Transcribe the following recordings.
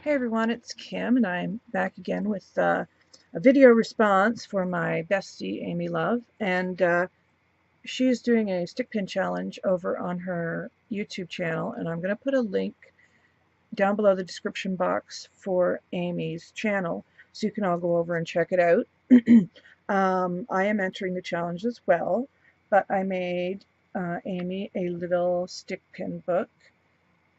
Hey everyone, it's Kim, and I'm back again with a video response for my bestie, Amy Love. And she's doing a stick pin challenge over on her YouTube channel, and I'm going to put a link down below the description box for Amy's channel so you can all go over and check it out. I am entering the challenge as well, but I made Amy a little stick pin book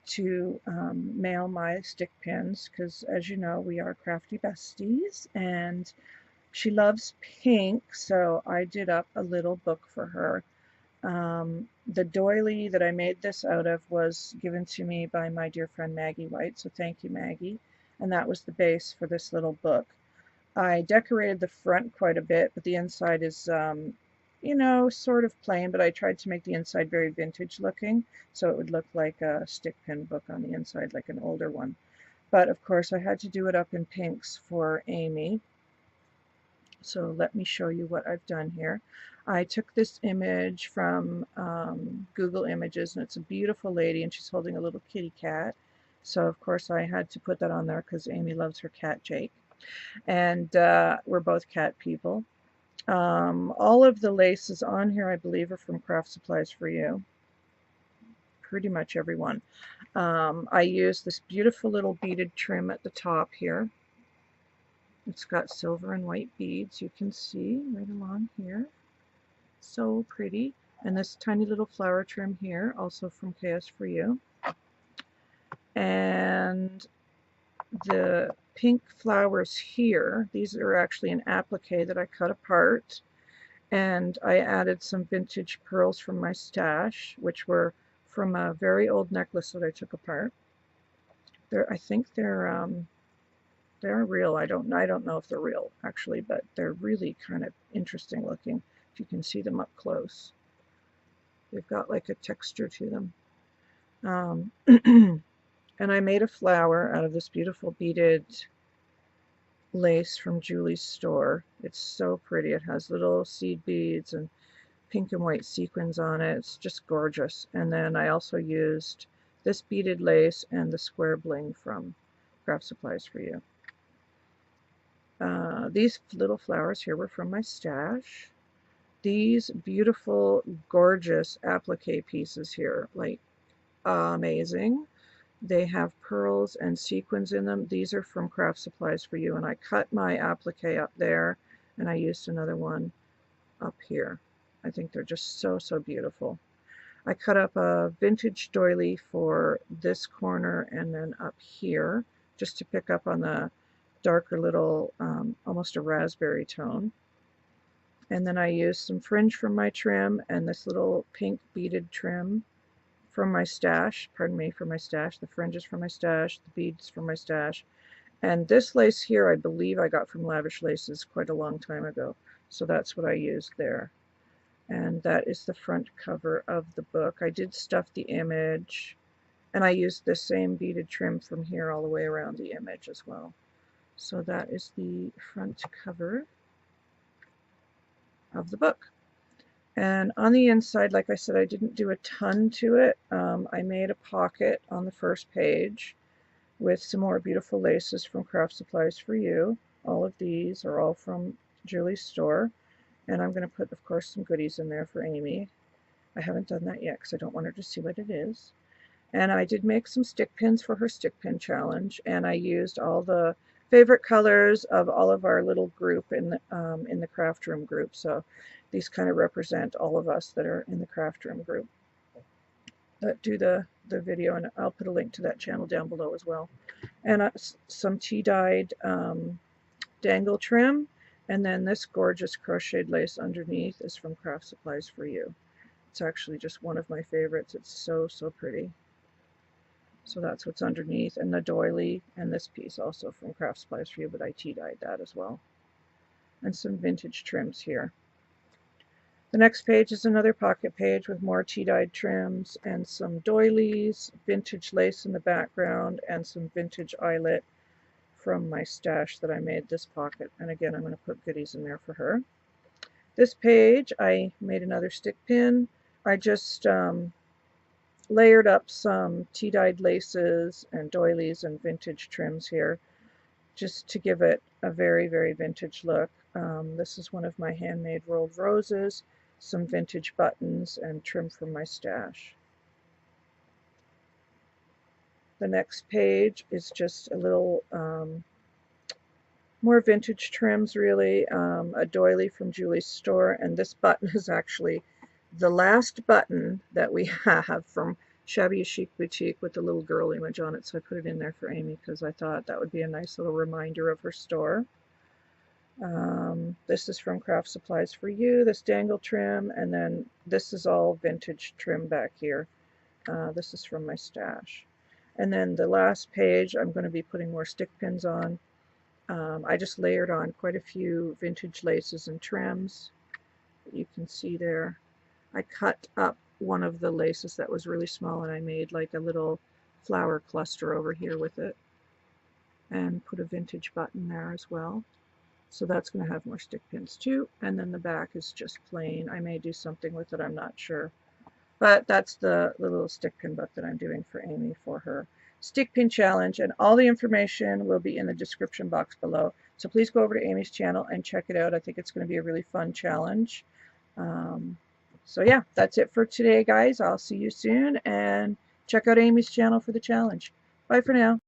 to mail my stick pins because, as you know, we are crafty besties, and she loves pink, so I did up a little book for her. The doily that I made this out of was given to me by my dear friend Maggie White, so thank you, Maggie. And that was the base for this little book. I decorated the front quite a bit, but the inside is, sort of plain, but I tried to make the inside very vintage looking, so it would look like a stick pin book on the inside, like an older one. But of course, I had to do it up in pinks for Amy. So let me show you what I've done here. I took this image from Google Images, and it's a beautiful lady, and she's holding a little kitty cat. So of course I had to put that on there because Amy loves her cat Jake. And we're both cat people. All of the laces on here, I believe, are from Craft Supplies for You. Pretty much every one. I used this beautiful little beaded trim at the top here. It's got silver and white beads, you can see right along here. So pretty. And this tiny little flower trim here, also from Chaos for You. And the pink flowers here, these are actually an applique that I cut apart. And I added some vintage pearls from my stash, which were from a very old necklace that I took apart. I think they're real. I don't know if they're real actually, but they're really kind of interesting looking if you can see them up close. They've got like a texture to them. And I made a flower out of this beautiful beaded lace from Julie's store. It's so pretty. It has little seed beads and pink and white sequins on it. It's just gorgeous. And then I also used this beaded lace and the square bling from Craft Supplies for You. These little flowers here were from my stash. These beautiful, gorgeous applique pieces here, like amazing. They have pearls and sequins in them. These are from Craft Supplies for You, and I cut my applique up there, and I used another one up here. I think they're just so, so beautiful. I cut up a vintage doily for this corner and then up here, just to pick up on the darker little, almost a raspberry tone. And then I used some fringe from my trim and this little pink beaded trim from my stash, from my stash, the fringes from my stash, the beads from my stash. And this lace here, I believe I got from Lavish Laces quite a long time ago. So that's what I used there. And that is the front cover of the book. I did stuff the image, and I used the same beaded trim from here all the way around the image as well. So that is the front cover of the book. And on the inside, like I said, I didn't do a ton to it. I made a pocket on the first page with some more beautiful laces from Craft Supplies for You. All of these are all from Julie's store. And I'm going to put, of course, some goodies in there for Amy. I haven't done that yet because I don't want her to see what it is. And I did make some stick pins for her stick pin challenge, and I used all the favorite colors of all of our little group in the craft room group. So these kind of represent all of us that are in the craft room group that do the video, and I'll put a link to that channel down below as well. And some tea-dyed dangle trim, and then this gorgeous crocheted lace underneath is from Craft Supplies for You. It's actually just one of my favorites. It's so, so pretty. So that's what's underneath, and the doily, and this piece also from Craft Supplies for You, but I tea-dyed that as well. And some vintage trims here. The next page is another pocket page with more tea-dyed trims and some doilies, vintage lace in the background, and some vintage eyelet from my stash that I made this pocket. And again, I'm going to put goodies in there for her. This page, I made another stick pin. I just layered up some tea-dyed laces and doilies and vintage trims here, just to give it a very, very vintage look. This is one of my handmade rolled roses, some vintage buttons, and trim from my stash. The next page is just a little more vintage trims, really. A doily from Julie's store, and this button is actually the last button that we have from Shabby Chic Boutique with the little girl image on it, so I put it in there for Amy because I thought that would be a nice little reminder of her store. This is from Craft Supplies for You, this dangle trim, and then this is all vintage trim back here. This is from my stash. And then the last page, I'm going to be putting more stick pins on. I just layered on quite a few vintage laces and trims that you can see there. I cut up one of the laces that was really small and I made like a little flower cluster over here with it and put a vintage button there as well. So that's going to have more stick pins too. And then the back is just plain. I may do something with it, I'm not sure. But that's the little stick pin book that I'm doing for Amy for her stick pin challenge, and all the information will be in the description box below. So please go over to Amy's channel and check it out. I think it's going to be a really fun challenge. So yeah, that's it for today, guys. I'll see you soon, and check out Amy's channel for the challenge. Bye for now.